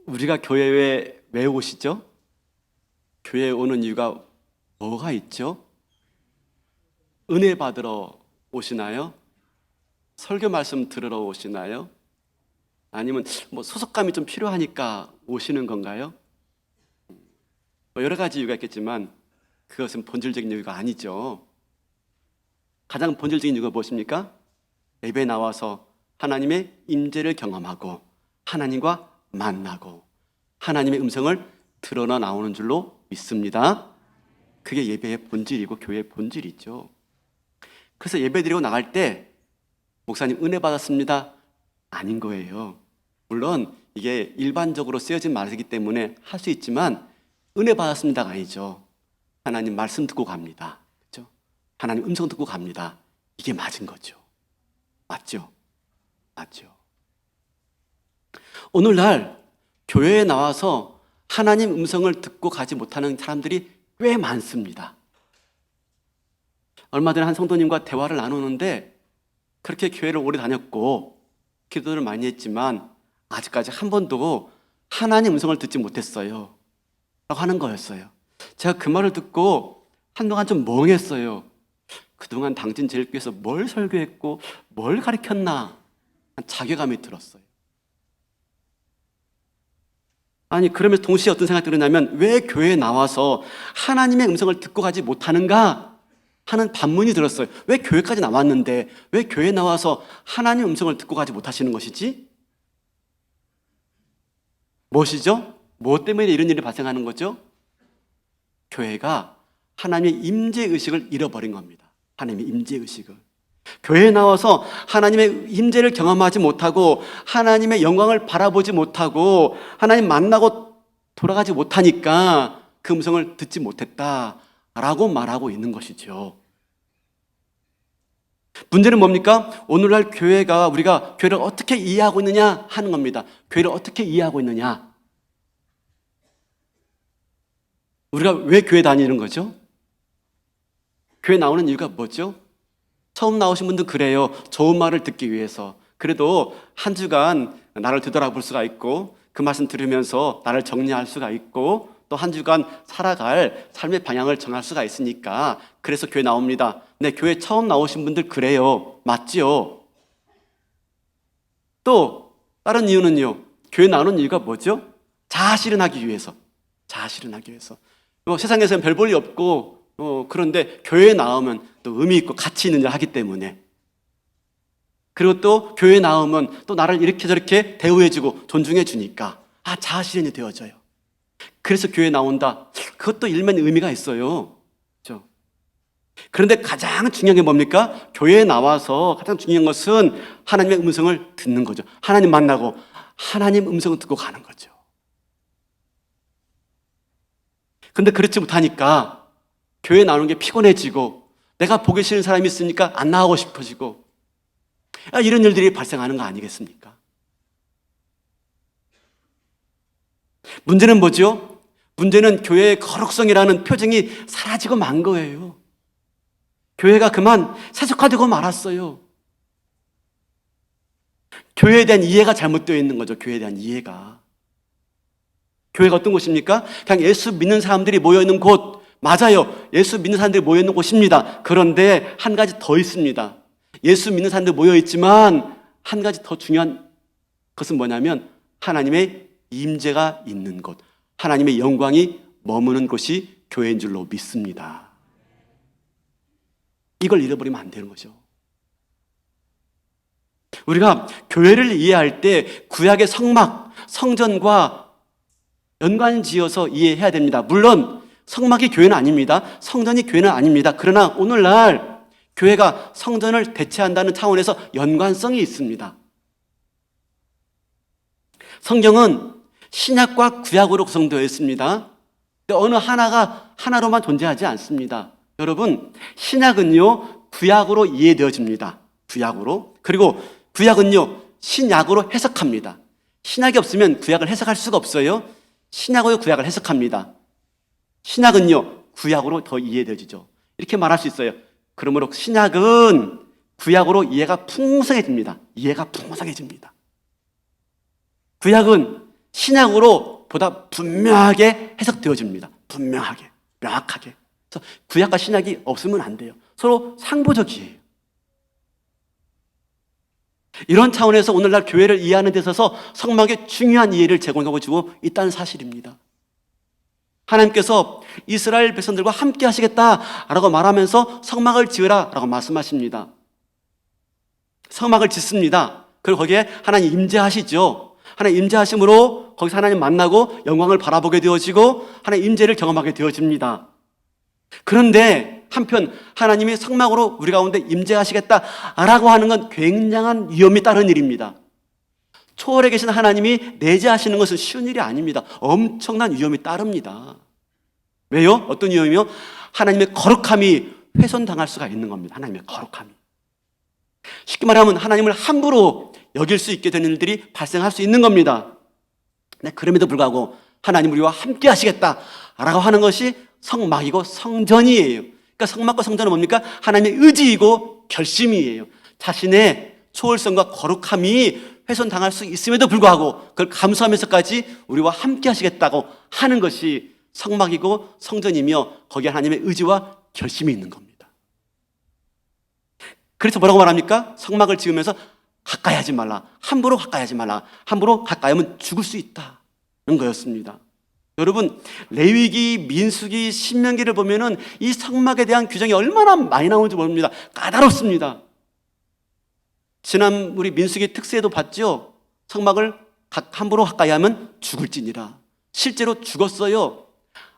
우리가 교회에 왜 오시죠? 교회에 오는 이유가 뭐가 있죠? 은혜 받으러 오시나요? 설교 말씀 들으러 오시나요? 아니면 소속감이 좀 필요하니까 오시는 건가요? 여러 가지 이유가 있겠지만 그것은 본질적인 이유가 아니죠. 가장 본질적인 이유가 무엇입니까? 예배에 나와서 하나님의 임재를 경험하고 하나님과 만나고 하나님의 음성을 드러나 나오는 줄로 믿습니다. 그게 예배의 본질이고 교회의 본질이죠. 그래서 예배 드리고 나갈 때 목사님 은혜 받았습니다 아닌 거예요. 물론 이게 일반적으로 쓰여진 말이기 때문에 할 수 있지만 은혜 받았습니다가 아니죠. 하나님 말씀 듣고 갑니다. 그렇죠? 하나님 음성 듣고 갑니다. 이게 맞은 거죠. 맞죠? 맞죠. 오늘날 교회에 나와서 하나님 음성을 듣고 가지 못하는 사람들이 꽤 많습니다. 얼마 전에 한 성도님과 대화를 나누는데 그렇게 교회를 오래 다녔고 기도를 많이 했지만 아직까지 한 번도 하나님 음성을 듣지 못했어요 라고 하는 거였어요. 제가 그 말을 듣고 한동안 좀 멍했어요. 그동안 당진 제일교회에서 뭘 설교했고 뭘 가르쳤나 자괴감이 들었어요. 아니 그러면서 동시에 어떤 생각이 들었냐면 왜 교회에 나와서 하나님의 음성을 듣고 가지 못하는가 하는 반문이 들었어요. 왜 교회까지 나왔는데 왜 교회에 나와서 하나님의 음성을 듣고 가지 못하시는 것이지? 무엇이죠? 무엇 때문에 이런 일이 발생하는 거죠? 교회가 하나님의 임재의식을 잃어버린 겁니다. 하나님의 임재의식을. 교회에 나와서 하나님의 임재를 경험하지 못하고 하나님의 영광을 바라보지 못하고 하나님 만나고 돌아가지 못하니까 그 음성을 듣지 못했다라고 말하고 있는 것이죠. 문제는 뭡니까? 오늘날 교회가 우리가 교회를 어떻게 이해하고 있느냐 하는 겁니다. 교회를 어떻게 이해하고 있느냐? 우리가 왜 교회 다니는 거죠? 교회 나오는 이유가 뭐죠? 처음 나오신 분들 그래요. 좋은 말을 듣기 위해서. 그래도 한 주간 나를 되돌아볼 수가 있고 그 말씀 들으면서 나를 정리할 수가 있고 또 한 주간 살아갈 삶의 방향을 정할 수가 있으니까 그래서 교회 나옵니다. 네, 교회 처음 나오신 분들 그래요. 맞지요? 또 다른 이유는요. 교회 나오는 이유가 뭐죠? 자아실현하기 위해서. 자아실현하기 위해서. 세상에서는 별 볼일 없고 그런데 교회에 나오면 또 의미 있고 가치 있는 일을 하기 때문에 그리고 또 교회에 나오면 또 나를 이렇게 저렇게 대우해주고 존중해주니까 자아실현이 되어져요. 그래서 교회에 나온다. 그것도 일면 의미가 있어요. 그렇죠? 그런데 가장 중요한 게 뭡니까? 교회에 나와서 가장 중요한 것은 하나님의 음성을 듣는 거죠. 하나님 만나고 하나님 음성을 듣고 가는 거죠. 근데 그렇지 못하니까 교회에 나오는 게 피곤해지고 내가 보기 싫은 사람이 있으니까 안 나가고 싶어지고 이런 일들이 발생하는 거 아니겠습니까? 문제는 뭐죠? 문제는 교회의 거룩성이라는 표정이 사라지고 만 거예요. 교회가 그만 세속화되고 말았어요. 교회에 대한 이해가 잘못되어 있는 거죠. 교회에 대한 이해가. 교회가 어떤 곳입니까? 그냥 예수 믿는 사람들이 모여있는 곳. 맞아요. 예수 믿는 사람들이 모여있는 곳입니다. 그런데 한 가지 더 있습니다. 예수 믿는 사람들 모여있지만 한 가지 더 중요한 것은 뭐냐면 하나님의 임재가 있는 곳, 하나님의 영광이 머무는 곳이 교회인 줄로 믿습니다. 이걸 잃어버리면 안 되는 거죠. 우리가 교회를 이해할 때 구약의 성막, 성전과 연관지어서 이해해야 됩니다. 물론 성막이 교회는 아닙니다. 성전이 교회는 아닙니다. 그러나 오늘날 교회가 성전을 대체한다는 차원에서 연관성이 있습니다. 성경은 신약과 구약으로 구성되어 있습니다. 어느 하나로만 존재하지 않습니다. 여러분, 신약은요, 구약으로 이해되어집니다. 구약으로. 그리고 구약은요, 신약으로 해석합니다. 신약이 없으면 구약을 해석할 수가 없어요. 신약으로 구약을 해석합니다. 신약은요, 구약으로 더 이해되어지죠. 이렇게 말할 수 있어요. 그러므로 신약은 구약으로 이해가 풍성해집니다. 이해가 풍성해집니다. 구약은 신약으로 보다 분명하게 해석되어집니다. 분명하게, 명확하게. 그래서 구약과 신약이 없으면 안 돼요. 서로 상보적이에요. 이런 차원에서 오늘날 교회를 이해하는 데 있어서 성막의 중요한 이해를 제공하고 주고 있다는 사실입니다. 하나님께서 이스라엘 백성들과 함께 하시겠다라고 말하면서 성막을 지으라라고 말씀하십니다. 성막을 짓습니다. 그리고 거기에 하나님 임재하시죠. 하나님 임재하심으로 거기서 하나님 만나고 영광을 바라보게 되어지고 하나님 임재를 경험하게 되어집니다. 그런데 한편 하나님이 성막으로 우리 가운데 임재하시겠다라고 하는 건 굉장한 위험이 따른 일입니다. 초월에 계신 하나님이 내재하시는 것은 쉬운 일이 아닙니다. 엄청난 위험이 따릅니다. 왜요? 어떤 위험이요? 하나님의 거룩함이 훼손당할 수가 있는 겁니다. 하나님의 거룩함이. 쉽게 말하면 하나님을 함부로 여길 수 있게 되는 일들이 발생할 수 있는 겁니다. 네, 그럼에도 불구하고 하나님 우리와 함께 하시겠다라고 하는 것이 성막이고 성전이에요. 그러니까 성막과 성전은 뭡니까? 하나님의 의지이고 결심이에요. 자신의 초월성과 거룩함이 훼손당할 수 있음에도 불구하고 그걸 감수하면서까지 우리와 함께 하시겠다고 하는 것이 성막이고 성전이며 거기에 하나님의 의지와 결심이 있는 겁니다. 그래서 뭐라고 말합니까? 성막을 지으면서 가까이 하지 말라. 함부로 가까이 하지 말라. 함부로 가까이 하면 죽을 수 있다는 거였습니다. 여러분, 레위기, 민수기, 신명기를 보면은 이 성막에 대한 규정이 얼마나 많이 나오는지 모릅니다. 까다롭습니다. 지난 우리 민수기 특세에도 봤죠. 성막을 함부로 가까이 하면 죽을지니라. 실제로 죽었어요.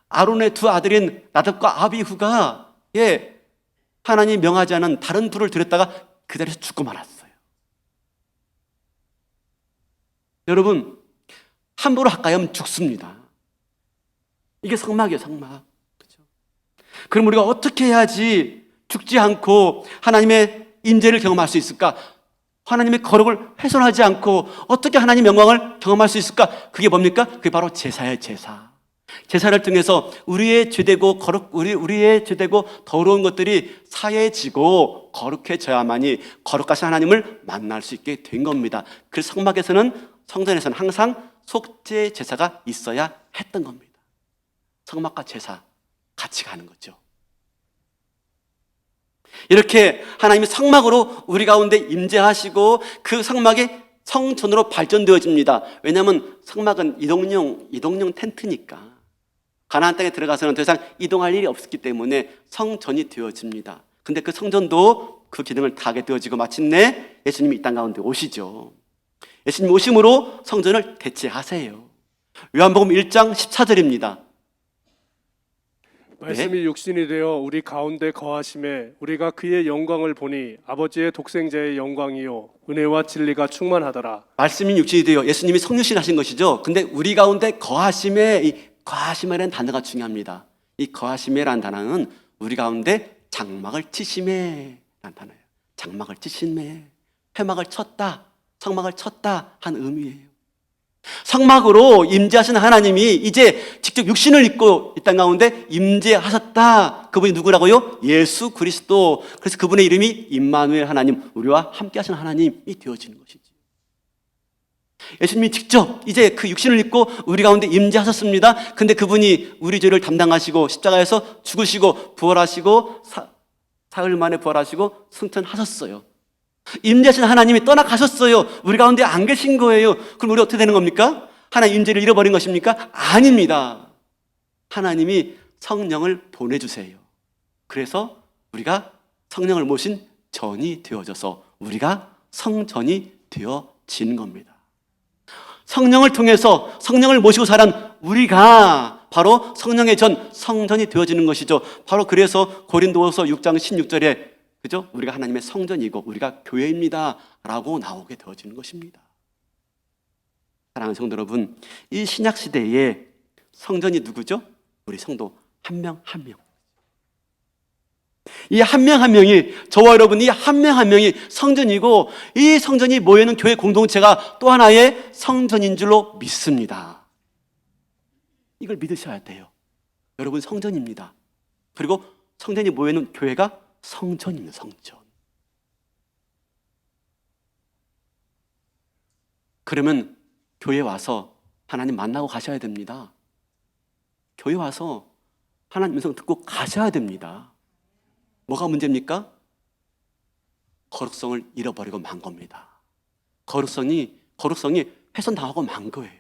아론의 두 아들인 나답과 아비후가 하나님이 명하지 않은 다른 불을 들였다가 그 자리에서 죽고 말았어요. 여러분, 함부로 가까이 하면 죽습니다. 이게 성막이에요, 성막. 그렇죠? 그럼 우리가 어떻게 해야지 죽지 않고 하나님의 임재를 경험할 수 있을까? 하나님의 거룩을 훼손하지 않고 어떻게 하나님의 영광을 경험할 수 있을까? 그게 뭡니까? 그게 바로 제사예요, 제사. 제사를 통해서 우리의 죄되고 우리의 죄되고 더러운 것들이 사해지고 거룩해져야만이 거룩하신 하나님을 만날 수 있게 된 겁니다. 그래서 성막에서는, 성전에서는 항상 속죄 제사가 있어야 했던 겁니다. 성막과 제사 같이 가는 거죠. 이렇게 하나님이 성막으로 우리 가운데 임재하시고 그 성막이 성전으로 발전되어집니다. 왜냐하면 성막은 이동용 텐트니까 가나안 땅에 들어가서는 더 이상 이동할 일이 없었기 때문에 성전이 되어집니다. 근데 그 성전도 그 기능을 다하게 되어지고 마침내 예수님이 이 땅 가운데 오시죠. 예수님 오심으로 성전을 대체하세요. 요한복음 1장 14절입니다. 말씀이 육신이 되어 우리 가운데 거하심에 우리가 그의 영광을 보니 아버지의 독생자의 영광이요 은혜와 진리가 충만하더라. 말씀이 육신이 되어 예수님이 성육신 하신 것이죠. 근데 우리 가운데 거하심에, 이 거하심이라는 단어가 중요합니다. 이 거하심이라는 단어는 우리 가운데 장막을 치심에라는 단어예요. 장막을 치심에, 회막을 쳤다, 성막을 쳤다 한 의미예요. 성막으로 임재하신 하나님이 이제 직접 육신을 입고 이 땅 가운데 임재하셨다. 그분이 누구라고요? 예수 그리스도. 그래서 그분의 이름이 임마누엘 하나님, 우리와 함께 하시는 하나님이 되어지는 것이죠. 예수님이 직접 이제 그 육신을 입고 우리 가운데 임재하셨습니다. 근데 그분이 우리 죄를 담당하시고 십자가에서 죽으시고 부활하시고 사흘 만에 부활하시고 승천하셨어요. 임재하신 하나님이 떠나가셨어요. 우리 가운데 안 계신 거예요. 그럼 우리 어떻게 되는 겁니까? 하나님 임재를 잃어버린 것입니까? 아닙니다. 하나님이 성령을 보내주세요. 그래서 우리가 성령을 모신 전이 되어져서 우리가 성전이 되어지는 겁니다. 성령을 통해서 성령을 모시고 살은 우리가 바로 성령의 전, 성전이 되어지는 것이죠. 바로 그래서 고린도후서 6장 16절에 그죠? 우리가 하나님의 성전이고 우리가 교회입니다 라고 나오게 되어지는 것입니다. 사랑하는 성도 여러분, 이 신약 시대에 성전이 누구죠? 우리 성도 한 명 한 명. 이 한 명 한 명이, 저와 여러분이 한 명 한 명이 성전이고 이 성전이 모여있는 교회 공동체가 또 하나의 성전인 줄로 믿습니다. 이걸 믿으셔야 돼요. 여러분 성전입니다. 그리고 성전이 모여있는 교회가 성전입니다. 성전. 그러면 교회 와서 하나님 만나고 가셔야 됩니다. 교회 와서 하나님 음성 듣고 가셔야 됩니다. 뭐가 문제입니까? 거룩성을 잃어버리고 만 겁니다. 거룩성이 훼손당하고 만 거예요.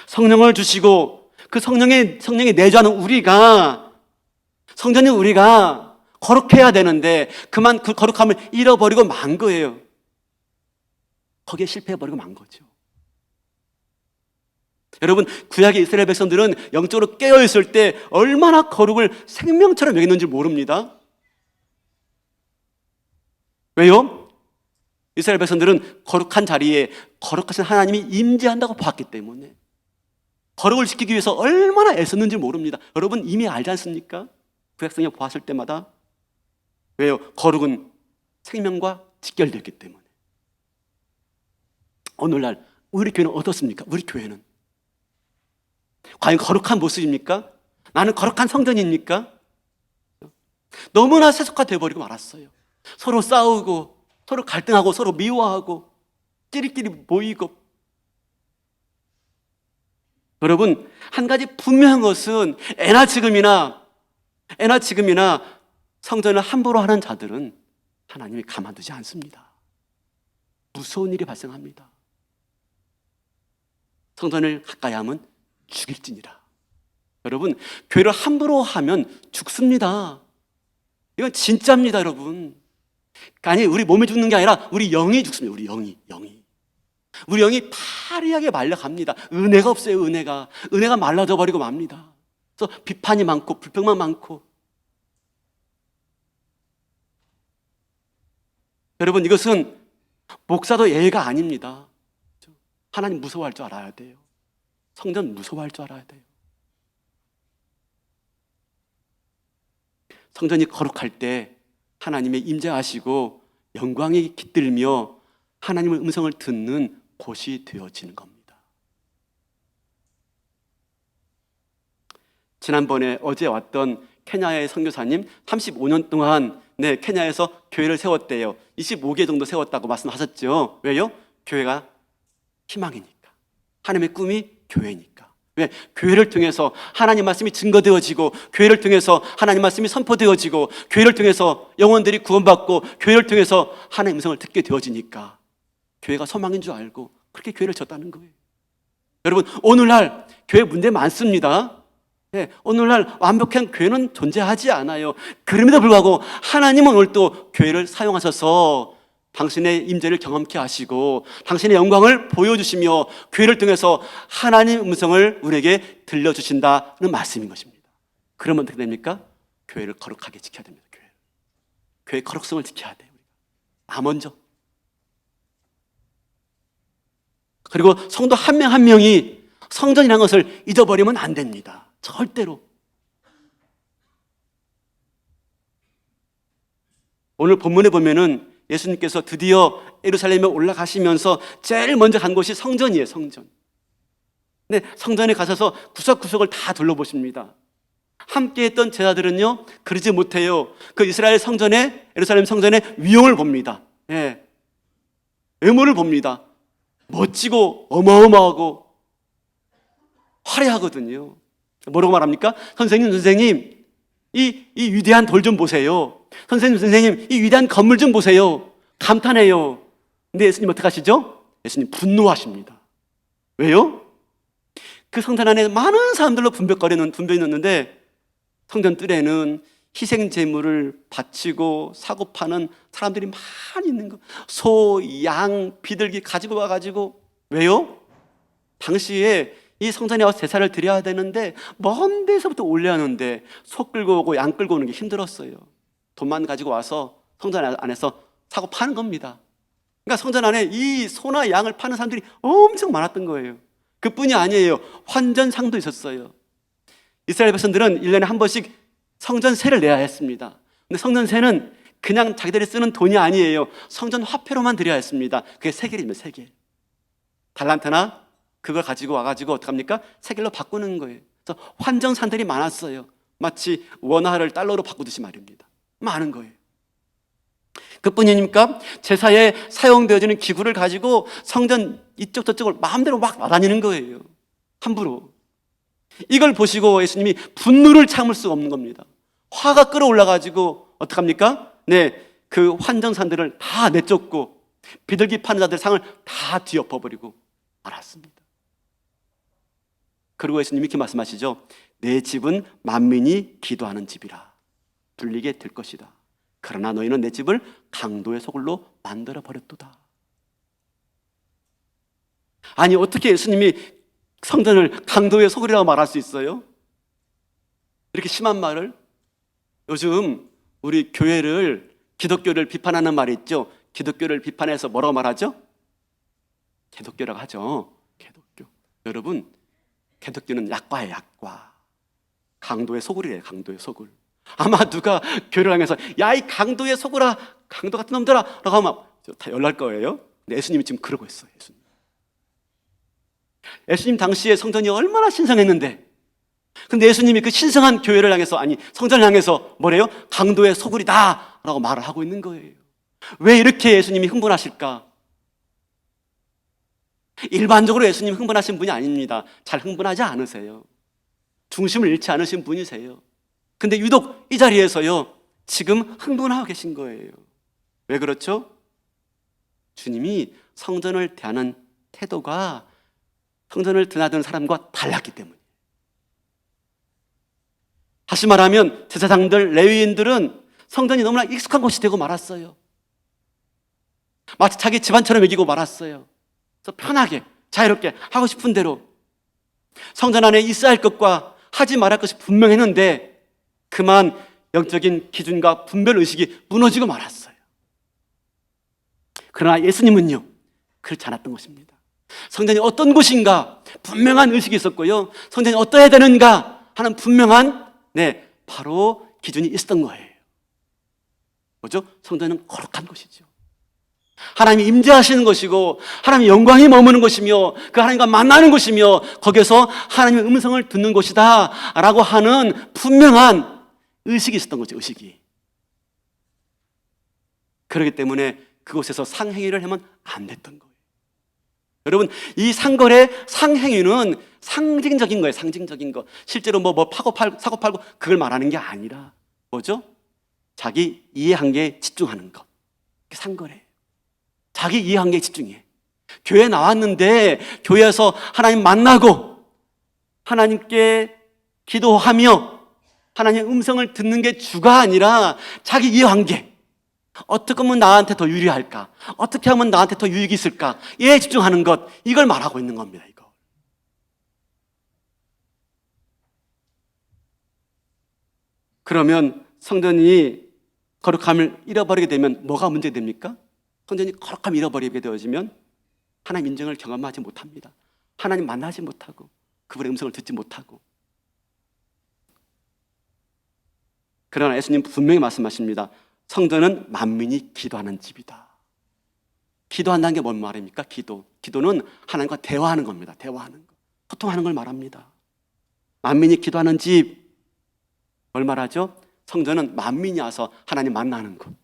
성령을 주시고 그 성령에 내주하는 우리가, 성전인 우리가 거룩해야 되는데 그만 그 거룩함을 잃어버리고 만 거예요. 거기에 실패해버리고 만 거죠. 여러분, 구약의 이스라엘 백성들은 영적으로 깨어있을 때 얼마나 거룩을 생명처럼 여겼는지 모릅니다. 왜요? 이스라엘 백성들은 거룩한 자리에 거룩하신 하나님이 임재한다고 봤기 때문에 거룩을 지키기 위해서 얼마나 애썼는지 모릅니다. 여러분 이미 알지 않습니까? 구약성경 보았을 때마다. 왜요? 거룩은 생명과 직결되었기 때문에. 오늘날 우리 교회는 어떻습니까? 우리 교회는 과연 거룩한 모습입니까? 나는 거룩한 성전입니까? 너무나 세속화되어 버리고 말았어요. 서로 싸우고 서로 갈등하고 서로 미워하고 끼리끼리 모이고. 여러분, 한 가지 분명한 것은 애나 지금이나 성전을 함부로 하는 자들은 하나님이 가만두지 않습니다. 무서운 일이 발생합니다. 성전을 가까이 하면 죽일지니라. 여러분, 교회를 함부로 하면 죽습니다. 이건 진짜입니다, 여러분. 아니, 우리 몸이 죽는 게 아니라 우리 영이 죽습니다. 우리 영이. 우리 영이 파리하게 말려갑니다. 은혜가 없어요. 은혜가 말라져 버리고 맙니다. 그래서 비판이 많고 불평만 많고. 여러분, 이것은 목사도 예의가 아닙니다. 하나님 무서워할 줄 알아야 돼요. 성전 무서워할 줄 알아야 돼요. 성전이 거룩할 때 하나님의 임재하시고 영광이 깃들며 하나님의 음성을 듣는 곳이 되어지는 겁니다. 지난번에 어제 왔던 케냐의 선교사님 35년 동안 케냐에서 교회를 세웠대요. 25개 정도 세웠다고 말씀하셨죠. 왜요? 교회가 희망이니까. 하나님의 꿈이 교회니까. 왜? 교회를 통해서 하나님 말씀이 증거되어지고, 교회를 통해서 하나님 말씀이 선포되어지고, 교회를 통해서 영혼들이 구원받고, 교회를 통해서 하나님의 음성을 듣게 되어지니까 교회가 소망인 줄 알고 그렇게 교회를 졌다는 거예요. 여러분, 오늘날 교회 문제 많습니다. 오늘날 완벽한 교회는 존재하지 않아요. 그럼에도 불구하고 하나님은 오늘 또 교회를 사용하셔서 당신의 임재를 경험케 하시고 당신의 영광을 보여주시며 교회를 통해서 하나님의 음성을 우리에게 들려주신다는 말씀인 것입니다. 그러면 어떻게 됩니까? 교회를 거룩하게 지켜야 됩니다. 교회의 거룩성을 지켜야 돼요. 먼저. 그리고 성도 한 명 한 명이 성전이라는 것을 잊어버리면 안 됩니다. 절대로. 오늘 본문에 보면은 예수님께서 드디어 예루살렘에 올라가시면서 제일 먼저 간 곳이 성전이에요. 성전. 근데 성전에 가셔서 구석구석을 다 둘러보십니다. 함께했던 제자들은요 그러지 못해요. 그 이스라엘 성전에, 예루살렘 성전의 위용을 봅니다. 외모를 봅니다. 멋지고 어마어마하고 화려하거든요. 뭐라고 말합니까? 선생님, 이 위대한 돌 좀 보세요. 선생님, 이 위대한 건물 좀 보세요. 감탄해요. 근데 예수님 어떻게 하시죠? 예수님 분노하십니다. 왜요? 그 성전 안에 많은 사람들로 분배했는데 성전 뜰에는 희생 제물을 바치고 사고 파는 사람들이 많이 있는 거. 소, 양, 비둘기 가지고 와가지고. 왜요? 당시에 이 성전에 와서 제사를 드려야 되는데 먼 데서부터 올려하는데 소 끌고 오고 양 끌고 오는 게 힘들었어요. 돈만 가지고 와서 성전 안에서 사고 파는 겁니다. 그러니까 성전 안에 이 소나 양을 파는 사람들이 엄청 많았던 거예요. 그뿐이 아니에요. 환전상도 있었어요. 이스라엘 백성들은 1년에 한 번씩 성전세를 내야 했습니다. 근데 성전세는 그냥 자기들이 쓰는 돈이 아니에요. 성전 화폐로만 드려야 했습니다. 그게 세겔입니다. 세겔. 달란트나 그걸 가지고 와가지고 어떡합니까? 세겔로 바꾸는 거예요. 그래서 환전상들이 많았어요. 마치 원화를 달러로 바꾸듯이 말입니다. 많은 거예요. 그뿐입니까? 제사에 사용되어지는 기구를 가지고 성전 이쪽 저쪽을 마음대로 막 날아다니는 거예요. 함부로. 이걸 보시고 예수님이 분노를 참을 수가 없는 겁니다. 화가 끌어올라가지고 어떡합니까? 네, 그 환전산들을 다 내쫓고 비둘기 파는 자들 상을 다 뒤엎어버리고 말았습니다. 그리고 예수님이 이렇게 말씀하시죠. 내 집은 만민이 기도하는 집이라 불리게 될 것이다. 그러나 너희는 내 집을 강도의 소굴로 만들어 버렸도다. 아니, 어떻게 예수님이 성전을 강도의 소굴이라고 말할 수 있어요? 이렇게 심한 말을? 요즘 우리 교회를, 기독교를 비판하는 말이 있죠. 기독교를 비판해서 뭐라고 말하죠? 개독교라고 하죠. 개독교. 여러분, 개독교는 약과예요, 약과. 강도의 소굴이래요, 강도의 소굴. 아마 누가 교회를 향해서 야, 이 강도의 소굴아, 강도 같은 놈들아 라고 하면 다 열날 거예요. 근데 예수님이 지금 그러고 있어요. 예수님 당시에 성전이 얼마나 신성했는데, 근데 예수님이 그 신성한 교회를 향해서, 아니 성전을 향해서 뭐래요? 강도의 소굴이다 라고 말을 하고 있는 거예요. 왜 이렇게 예수님이 흥분하실까? 일반적으로 예수님 흥분하신 분이 아닙니다. 잘 흥분하지 않으세요. 중심을 잃지 않으신 분이세요. 근데 유독 이 자리에서요, 지금 흥분하고 계신 거예요. 왜 그렇죠? 주님이 성전을 대하는 태도가 성전을 드나드는 사람과 달랐기 때문이에요. 다시 말하면 제사장들, 레위인들은 성전이 너무나 익숙한 곳이 되고 말았어요. 마치 자기 집안처럼 여기고 말았어요. 그래서 편하게, 자유롭게 하고 싶은 대로 성전 안에 있어야 할 것과 하지 말할 것이 분명했는데 그만 영적인 기준과 분별의식이 무너지고 말았어요. 그러나 예수님은요, 그렇지 않았던 것입니다. 성전이 어떤 곳인가 분명한 의식이 있었고요, 성전이 어떠해야 되는가 하는 분명한 바로 기준이 있었던 거예요. 뭐죠? 성전은 거룩한 곳이죠. 하나님이 임재하시는 것이고 하나님의 영광이 머무는 것이며 그 하나님과 만나는 곳이며 거기에서 하나님의 음성을 듣는 곳이다 라고 하는 분명한 의식이 있었던 거죠. 의식이. 그렇기 때문에 그곳에서 상행위를 하면 안 됐던 거예요. 여러분, 이 상거래 상행위는 상징적인 거예요. 상징적인 거. 실제로 뭐 사고 팔고 그걸 말하는 게 아니라 뭐죠? 자기 이해한계에 집중하는 것. 그게 상거래예요. 자기 이해한계에 집중해. 교회 나왔는데 교회에서 하나님 만나고 하나님께 기도하며 하나님의 음성을 듣는 게 주가 아니라 자기 이해한계. 어떻게 하면 나한테 더 유리할까? 어떻게 하면 나한테 더 유익이 있을까? 이에 집중하는 것. 이걸 말하고 있는 겁니다. 이거. 그러면 성전이 거룩함을 잃어버리게 되면 뭐가 문제됩니까? 성전이 거룩함을 잃어버리게 되어지면 하나님 인정을 경험하지 못합니다. 하나님 만나지 못하고 그분의 음성을 듣지 못하고. 그러나 예수님 분명히 말씀하십니다. 성전은 만민이 기도하는 집이다. 기도한다는 게 뭔 말입니까? 기도는 하나님과 대화하는 겁니다. 대화하는 것. 소통하는 걸 말합니다. 만민이 기도하는 집, 뭘 말하죠? 성전은 만민이 와서 하나님 만나는 곳.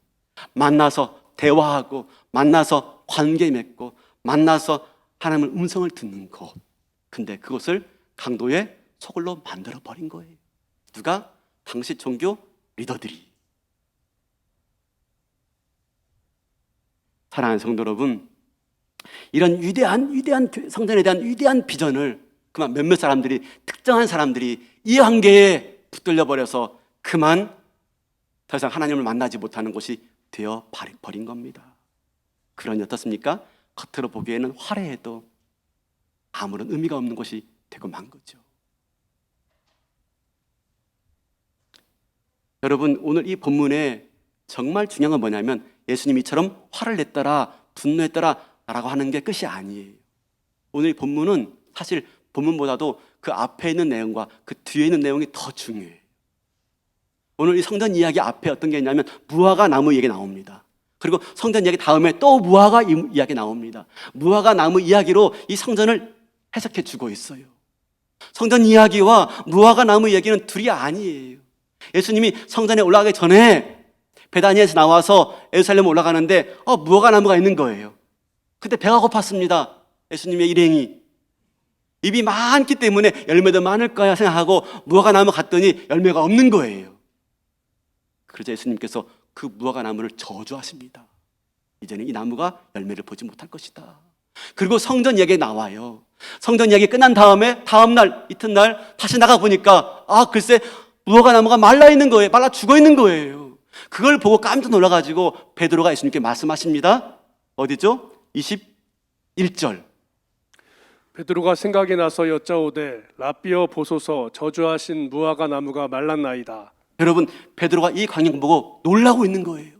만나서 대화하고 만나서 관계 맺고 만나서 하나님의 음성을 듣는 곳. 근데 그것을 강도의 소굴로 만들어 버린 거예요. 누가? 당시 종교 리더들이. 사랑하는 성도 여러분, 이런 위대한 성전에 대한 위대한 비전을 그만 몇몇 사람들이, 특정한 사람들이 이해한계에 붙들려 버려서 그만 더 이상 하나님을 만나지 못하는 곳이 되어 버린 겁니다. 그러니 어떻습니까? 겉으로 보기에는 화려해도 아무런 의미가 없는 곳이 되고 만 거죠. 여러분, 오늘 이 본문에 정말 중요한 건 뭐냐면 예수님이 이처럼 화를 냈더라, 분노했더라 라고 하는 게 끝이 아니에요. 오늘 이 본문은 사실 본문보다도 그 앞에 있는 내용과 그 뒤에 있는 내용이 더 중요해요. 오늘 이 성전 이야기 앞에 어떤 게 있냐면 무화과 나무 이야기 나옵니다. 그리고 성전 이야기 다음에 또 무화과 이야기 나옵니다. 무화과 나무 이야기로 이 성전을 해석해 주고 있어요. 성전 이야기와 무화과 나무 이야기는 둘이 아니에요. 예수님이 성전에 올라가기 전에 베다니에서 나와서 예루살렘 올라가는데 무화과 나무가 있는 거예요. 그때 배가 고팠습니다. 예수님의 일행이. 입이 많기 때문에 열매도 많을 거야 생각하고 무화과 나무 갔더니 열매가 없는 거예요. 그러자 예수님께서 그 무화과 나무를 저주하십니다. 이제는 이 나무가 열매를 보지 못할 것이다. 그리고 성전 이야기가 나와요. 성전 이야기 끝난 다음에 다음날 이튿날 다시 나가 보니까 글쎄 무화과 나무가 말라 있는 거예요. 말라 죽어 있는 거예요. 그걸 보고 깜짝 놀라가지고 베드로가 예수님께 말씀하십니다. 어디죠? 21절. 베드로가 생각이 나서 여짜오되 라삐어 보소서 저주하신 무화과 나무가 말랐나이다. 여러분, 베드로가 이 광경 보고 놀라고 있는 거예요.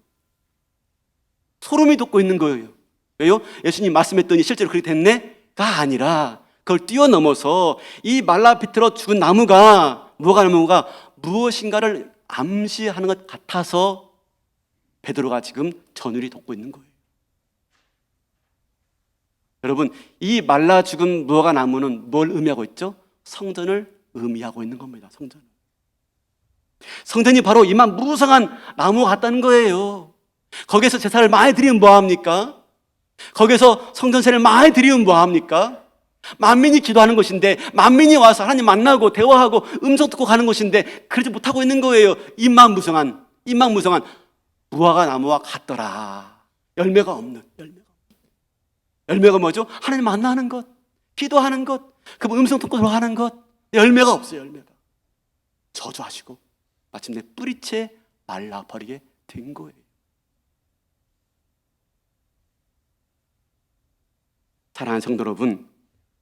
소름이 돋고 있는 거예요. 왜요? 예수님 말씀했더니 실제로 그렇게 됐네?가 아니라 그걸 뛰어넘어서 이 말라 비틀어 죽은 나무가 무화과 나무가 무엇인가를 암시하는 것 같아서 베드로가 지금 전율이 돋고 있는 거예요. 여러분, 이 말라 죽은 무화과 나무는 뭘 의미하고 있죠? 성전을 의미하고 있는 겁니다. 성전이 바로 이만 무성한 나무 같다는 거예요. 거기에서 제사를 많이 드리면 뭐합니까? 거기에서 성전세를 많이 드리면 뭐합니까? 만민이 기도하는 곳인데, 만민이 와서 하나님 만나고 대화하고 음성 듣고 가는 곳인데 그러지 못하고 있는 거예요. 이만 무성한 무화과 나무와 같더라. 열매가 없는. 열매가 뭐죠? 하나님 만나는 것, 기도하는 것, 그 음성 듣고 들어가는 것. 열매가 없어요. 열매가. 저주하시고 마침내 뿌리채 말라버리게 된 거예요. 사랑하는 성도 여러분,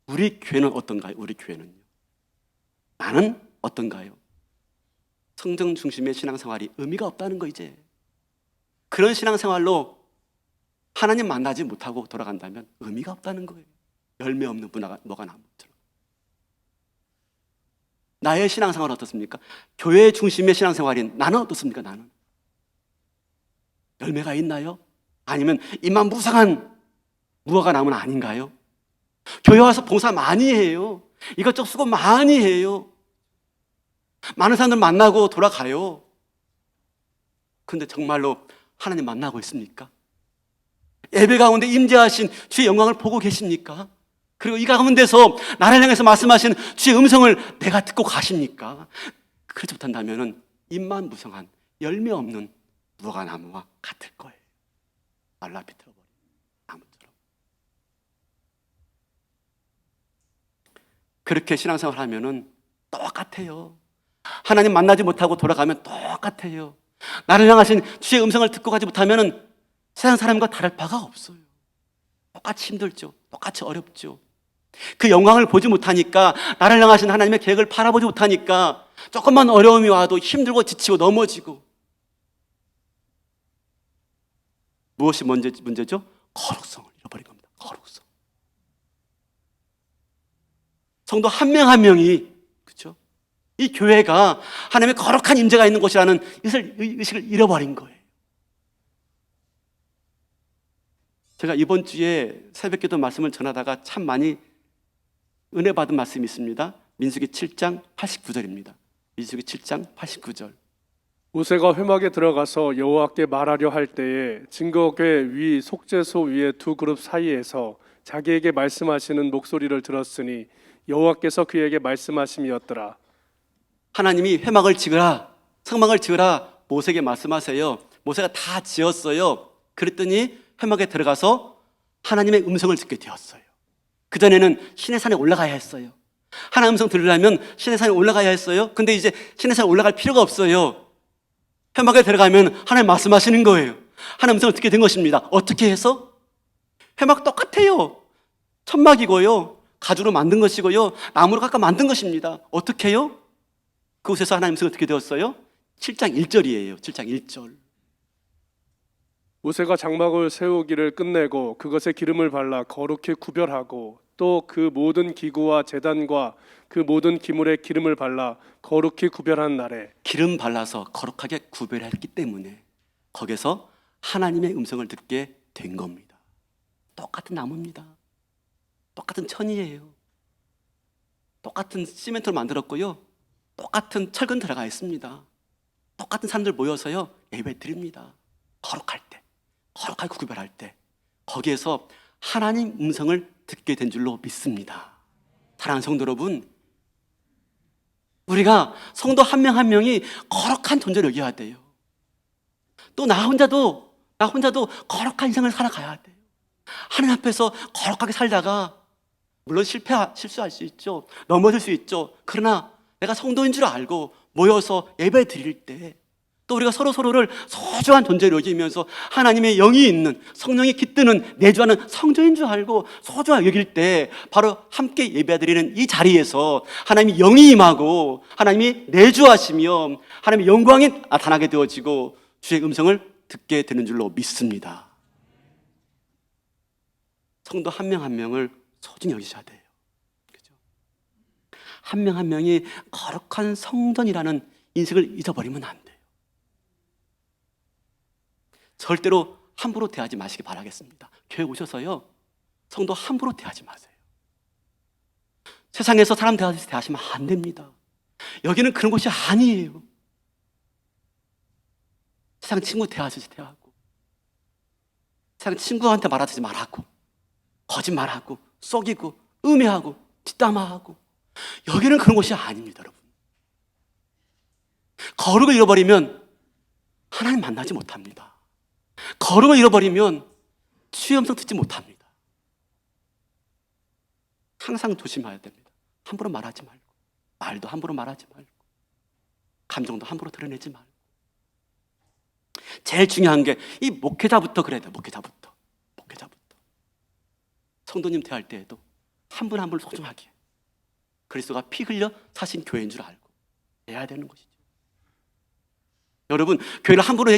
우리 교회는 어떤가요? 우리 교회는요. 나는 어떤가요? 성경 중심의 신앙생활이 의미가 없다는 거 이제. 그런 신앙생활로 하나님 만나지 못하고 돌아간다면 의미가 없다는 거예요. 열매 없는 무화과 나무처럼. 나의 신앙생활은 어떻습니까? 교회 중심의 신앙생활인 나는 어떻습니까? 나는 열매가 있나요? 아니면 이만 무상한 무화과 나무는 아닌가요? 교회 와서 봉사 많이 해요. 이것저것 수고 많이 해요. 많은 사람들 만나고 돌아가요. 근데 정말로 하나님 만나고 있습니까? 예배 가운데 임재하신 주의 영광을 보고 계십니까? 그리고 이 가운데서 나를 향해서 말씀하시는 주의 음성을 내가 듣고 가십니까? 그렇지 못한다면 입만 무성한 열매 없는 무화과 나무와 같을 거예요. 말라 비틀어버린 나무처럼. 그렇게 신앙생활 하면은 똑같아요. 하나님 만나지 못하고 돌아가면 똑같아요. 나를 향하신 주의 음성을 듣고 가지 못하면은 세상 사람과 다를 바가 없어요. 똑같이 힘들죠. 똑같이 어렵죠. 그 영광을 보지 못하니까, 나를 향하신 하나님의 계획을 바라보지 못하니까 조금만 어려움이 와도 힘들고 지치고 넘어지고. 무엇이 문제죠? 거룩성을 잃어버린 겁니다. 거룩성. 성도 한 명 한 명이, 그렇죠? 이 교회가 하나님의 거룩한 임재가 있는 곳이라는 의식을 잃어버린 거예요. 제가 이번 주에 새벽기도 말씀을 전하다가 참 많이 은혜 받은 말씀이 있습니다. 민수기 7장 89절입니다. 민수기 7장 89절. 모세가 회막에 들어가서 여호와께 말하려 할 때에 증거궤 위 속죄소 위에 두 그룹 사이에서 자기에게 말씀하시는 목소리를 들었으니 여호와께서 그에게 말씀하심이었더라. 하나님이 회막을 지으라, 성막을 지으라 모세에게 말씀하세요. 모세가 다 지었어요. 그랬더니 회막에 들어가서 하나님의 음성을 듣게 되었어요. 그전에는 시내산에 올라가야 했어요. 하나님 음성 들으려면 시내산에 올라가야 했어요. 근데 이제 시내산에 올라갈 필요가 없어요. 회막에 들어가면 하나님 말씀하시는 거예요. 하나님 음성을 듣게 된 것입니다. 어떻게 해서? 회막 똑같아요. 천막이고요, 가주로 만든 것이고요, 나무로 깎아 만든 것입니다. 어떻게 해요? 그곳에서 하나님 음성을 듣게 되었어요. 7장 1절이에요. 7장 1절. 모세가 장막을 세우기를 끝내고 그것에 기름을 발라 거룩히 구별하고 또 그 모든 기구와 제단과 그 모든 기물에 기름을 발라 거룩히 구별한 날에, 기름 발라서 거룩하게 구별했기 때문에 거기서 하나님의 음성을 듣게 된 겁니다. 똑같은 나무입니다. 똑같은 천이에요. 똑같은 시멘트로 만들었고요, 똑같은 철근 들어가 있습니다. 똑같은 사람들 모여서요 예배 드립니다. 거룩할 때, 거룩하게 구별할 때 거기에서 하나님 음성을 듣게 된 줄로 믿습니다. 사랑하는 성도 여러분, 우리가 성도 한 명 한 명이 거룩한 존재로 여겨야 돼요. 또 나 혼자도 거룩한 인생을 살아가야 돼요. 하나님 앞에서 거룩하게 살다가 물론 실수할 수 있죠. 넘어질 수 있죠. 그러나 내가 성도인 줄 알고 모여서 예배 드릴 때 또 우리가 서로를 소중한 존재로 여기면서 하나님의 영이 있는, 성령이 깃드는, 내주하는 성도인 줄 알고 소중하게 여길 때 바로 함께 예배드리는 이 자리에서 하나님이 영이 임하고 하나님이 내주하시며 하나님의 영광이 나타나게 되어지고 주의 음성을 듣게 되는 줄로 믿습니다. 성도 한 명 한 명을 소중히 여기셔야 돼요. 그죠? 한 명 한 명이 거룩한 성전이라는 인식을 잊어버리면 안 돼요. 절대로 함부로 대하지 마시기 바라겠습니다. 교회 오셔서요, 성도 함부로 대하지 마세요. 세상에서 사람 대하듯이 대하시면 안 됩니다. 여기는 그런 곳이 아니에요. 세상 친구 대하듯이 대하고, 세상 친구한테 말하듯이 말하고, 거짓말하고, 속이고, 음해하고, 뒷담화하고, 여기는 그런 곳이 아닙니다, 여러분. 거룩을 잃어버리면 하나님 만나지 못합니다. 거룩을 잃어버리면 주의 음성 듣지 못합니다. 항상 조심해야 됩니다. 함부로 말하지 말고, 말도 함부로 말하지 말고, 감정도 함부로 드러내지 말고. 제일 중요한 게 이 목회자부터 그래야 돼요. 목회자부터. 성도님 대할 때에도 한 분 한 분을 소중하게 그리스도가 피 흘려 사신 교회인 줄 알고 해야 되는 것이죠. 여러분, 교회를 함부로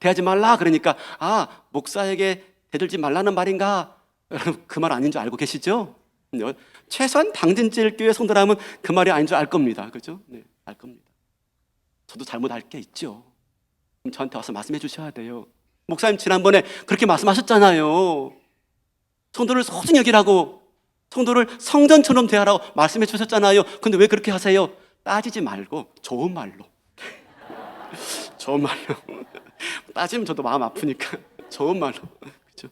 대하지 말라 그러니까 목사에게 대들지 말라는 말인가? 여러분, 그 말 아닌 줄 알고 계시죠? 최소한 당진제일교회 성도라면 그 말이 아닌 줄 알 겁니다. 그죠? 네, 알 겁니다. 저도 잘못할 게 있죠. 그럼 저한테 와서 말씀해 주셔야 돼요. 목사님 지난번에 그렇게 말씀하셨잖아요. 성도를 소중히 여기라고, 성도를 성전처럼 대하라고 말씀해 주셨잖아요. 근데 왜 그렇게 하세요? 따지지 말고 좋은 말로 따지면 저도 마음 아프니까 좋은 말로, 그렇죠?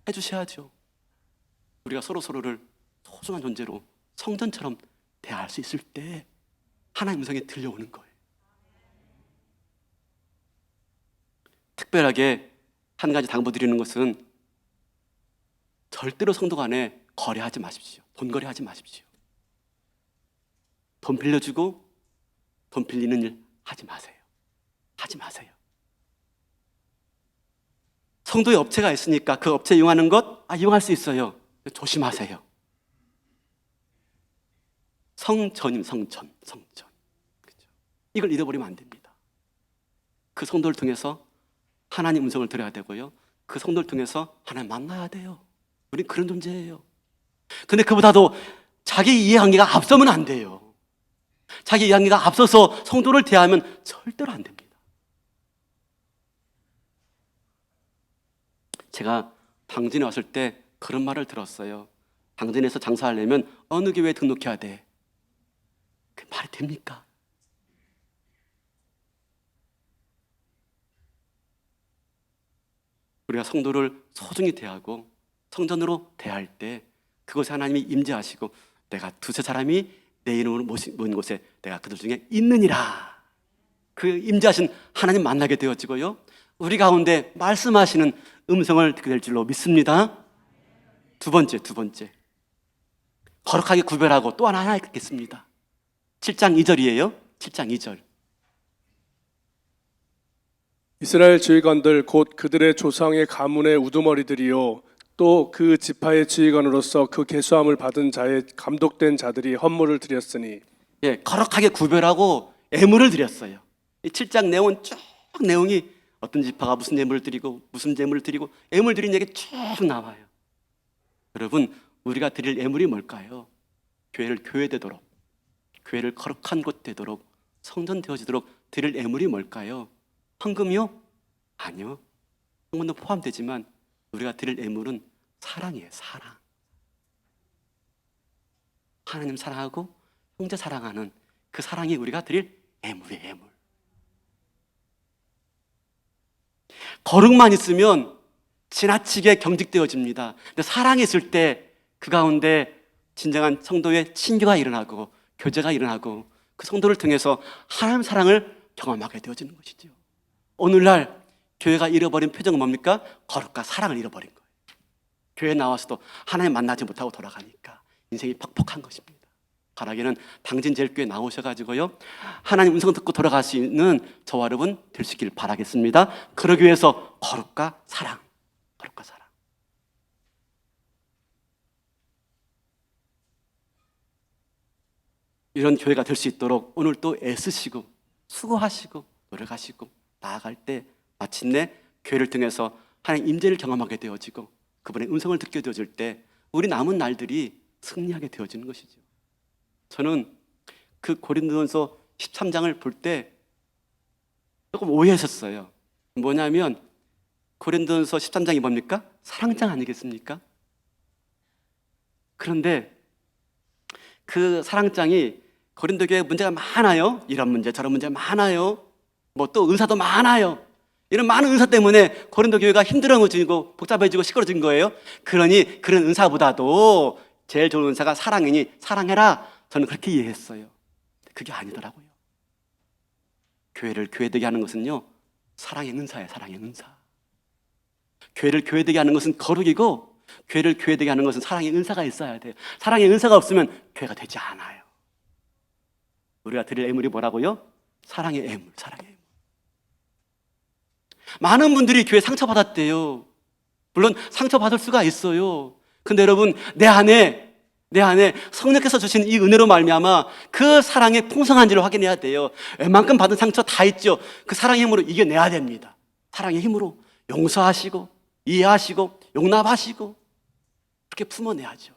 해주셔야죠. 우리가 서로를 소중한 존재로 성전처럼 대할 수 있을 때 하나님 음성이 들려오는 거예요. 특별하게 한 가지 당부드리는 것은 절대로 성도 간에 거래하지 마십시오. 돈 거래하지 마십시오. 돈 빌려주고 돈 빌리는 일 하지 마세요. 성도의 업체가 있으니까 그 업체 이용하는 것 이용할 수 있어요. 조심하세요. 성전. 그렇죠? 이걸 잃어버리면 안 됩니다. 그 성도를 통해서 하나님 음성을 들어야 되고요. 그 성도를 통해서 하나님 만나야 돼요. 우린 그런 존재예요. 근데 그보다도 자기 이해관계가 앞서면 안 돼요. 자기 이해관계가 앞서서 성도를 대하면 절대로 안 됩니다. 제가 당진에 왔을 때 그런 말을 들었어요. 당진에서 장사하려면 어느 교회에 등록해야 돼. 그 말이 됩니까? 우리가 성도를 소중히 대하고 성전으로 대할 때 그곳에 하나님이 임재하시고 내가 두세 사람이 내 이름으로 모인 곳에 내가 그들 중에 있느니라. 그 임재하신 하나님 만나게 되어지고요. 우리 가운데 말씀하시는 음성을 듣게 될 줄로 믿습니다. 두 번째. 거룩하게 구별하고 또 하나 있겠습니다. 7장 2절이에요. 7장 2절. 이스라엘 지휘관들 곧 그들의 조상의 가문의 우두머리들이요 또 그 지파의 지휘관으로서 그 계수함을 받은 자의 감독된 자들이 헌물을 드렸으니 거룩하게 구별하고 예물을 드렸어요. 이 7장 내용은 쭉 내용이 어떤 지파가 무슨 예물을 드리고 무슨 예물을 드리고 예물 드린 얘기 쭉 나와요. 여러분, 우리가 드릴 예물이 뭘까요? 교회를 교회되도록, 교회를 거룩한 곳 되도록, 성전 되어지도록 드릴 예물이 뭘까요? 헌금이요? 아니요. 헌금도 포함되지만 우리가 드릴 예물은 사랑이에요. 사랑. 하나님 사랑하고 형제 사랑하는 그 사랑이 우리가 드릴 예물이에요. 예물. 거룩만 있으면 지나치게 경직되어집니다. 근데 사랑이 있을 때 그 가운데 진정한 성도의 친교가 일어나고 교제가 일어나고 그 성도를 통해서 하나님 사랑을 경험하게 되어지는 것이죠. 오늘날 교회가 잃어버린 표정은 뭡니까? 거룩과 사랑을 잃어버린 거예요. 교회 나와서도 하나님 만나지 못하고 돌아가니까 인생이 퍽퍽한 것입니다. 바라기는 당진 제일 교회 나오셔가지고요, 하나님 음성 듣고 돌아갈 수 있는 저와 여러분 될 수 있기를 바라겠습니다. 그러기 위해서 거룩과 사랑, 거룩과 사랑. 이런 교회가 될 수 있도록 오늘 또 애쓰시고 수고하시고 노력하시고 나아갈 때 마침내 교회를 통해서 하나님 임재를 경험하게 되어지고 그분의 음성을 듣게 되어질 때 우리 남은 날들이 승리하게 되어지는 것이죠. 저는 그 고린도전서 13장을 볼 때 조금 오해했었어요. 뭐냐면 고린도전서 13장이 뭡니까? 사랑장 아니겠습니까? 그런데 그 사랑장이 고린도 교회에 문제가 많아요. 이런 문제 저런 문제 많아요. 뭐 또 은사도 많아요. 이런 많은 은사 때문에 고린도 교회가 힘들어지고 복잡해지고 시끄러진 거예요. 그러니 그런 은사보다도 제일 좋은 은사가 사랑이니 사랑해라. 저는 그렇게 이해했어요. 그게 아니더라고요. 교회를 교회되게 하는 것은요, 사랑의 은사예요. 사랑의 은사. 교회를 교회되게 하는 것은 거룩이고 교회를 교회되게 하는 것은 사랑의 은사가 있어야 돼요. 사랑의 은사가 없으면 교회가 되지 않아요. 우리가 드릴 애물이 뭐라고요? 사랑의 애물, 사랑의 애물. 많은 분들이 교회 상처받았대요. 물론 상처받을 수가 있어요. 근데 여러분, 내 안에 성령께서 주신 이 은혜로 말미암아 그 사랑의 풍성한지를 확인해야 돼요. 웬만큼 받은 상처 다 있죠. 그 사랑의 힘으로 이겨내야 됩니다. 사랑의 힘으로 용서하시고 이해하시고 용납하시고 그렇게 품어내야죠.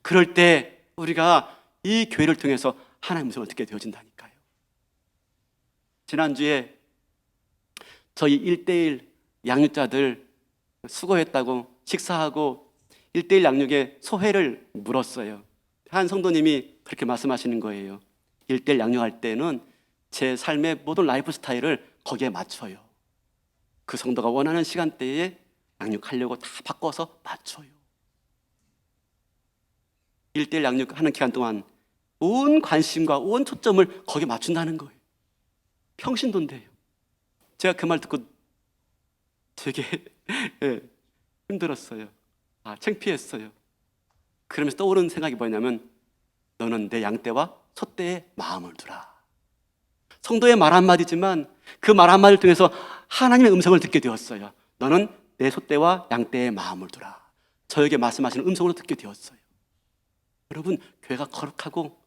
그럴 때 우리가 이 교회를 통해서 하나님의 음성을 듣게 되어진다니까요. 지난주에 저희 1:1 양육자들 수고했다고 식사하고 1:1 양육의 소회를 물었어요. 한 성도님이 그렇게 말씀하시는 거예요. 1:1 양육할 때는 제 삶의 모든 라이프 스타일을 거기에 맞춰요. 그 성도가 원하는 시간대에 양육하려고 다 바꿔서 맞춰요. 1:1 양육하는 기간 동안 온 관심과 온 초점을 거기에 맞춘다는 거예요. 평신도인데요. 제가 그 말 듣고 되게 힘들었어요. 창피했어요. 그러면서 떠오르는 생각이 뭐냐면 너는 내 양떼와 소떼의 마음을 두라. 성도의 말 한마디지만 그 말 한마디를 통해서 하나님의 음성을 듣게 되었어요. 너는 내 소떼와 양떼의 마음을 두라. 저에게 말씀하시는 음성으로 듣게 되었어요. 여러분, 교회가 거룩하고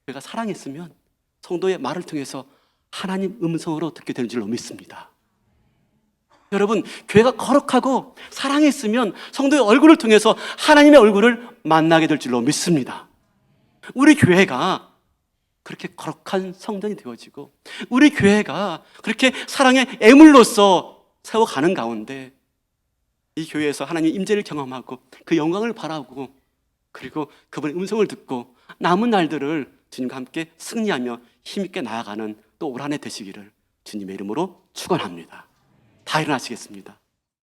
교회가 사랑했으면 성도의 말을 통해서 하나님 음성으로 듣게 되는 줄로 믿습니다. 여러분, 교회가 거룩하고 사랑했으면 성도의 얼굴을 통해서 하나님의 얼굴을 만나게 될 줄로 믿습니다. 우리 교회가 그렇게 거룩한 성전이 되어지고 우리 교회가 그렇게 사랑의 애물로서 세워가는 가운데 이 교회에서 하나님의 임재를 경험하고 그 영광을 바라보고 그리고 그분의 음성을 듣고 남은 날들을 주님과 함께 승리하며 힘있게 나아가는 또 올 한 해 되시기를 주님의 이름으로 축원합니다. 다 일어나시겠습니다.